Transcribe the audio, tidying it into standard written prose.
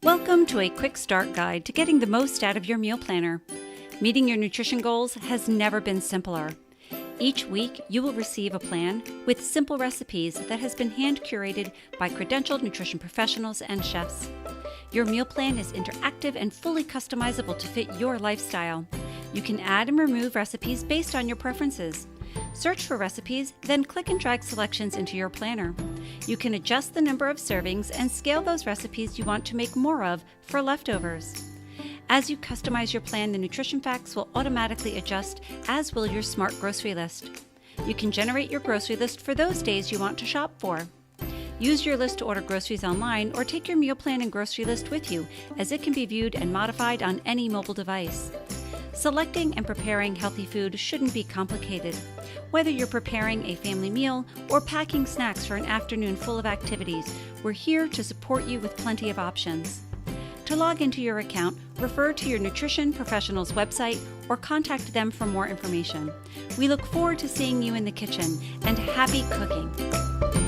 Welcome to a quick start guide to getting the most out of your meal planner. Meeting your nutrition goals has never been simpler. Each week, you will receive a plan with simple recipes that has been hand-curated by credentialed nutrition professionals and chefs. Your meal plan is interactive and fully customizable to fit your lifestyle. You can add and remove recipes based on your preferences. Search for recipes, then click and drag selections into your planner. You can adjust the number of servings and scale those recipes you want to make more of for leftovers. As you customize your plan, the nutrition facts will automatically adjust, as will your smart grocery list. You can generate your grocery list for those days you want to shop for. Use your list to order groceries online or take your meal plan and grocery list with you, as it can be viewed and modified on any mobile device. Selecting and preparing healthy food shouldn't be complicated. Whether you're preparing a family meal or packing snacks for an afternoon full of activities, we're here to support you with plenty of options. To log into your account, refer to your nutrition professional's website or contact them for more information. We look forward to seeing you in the kitchen, and happy cooking!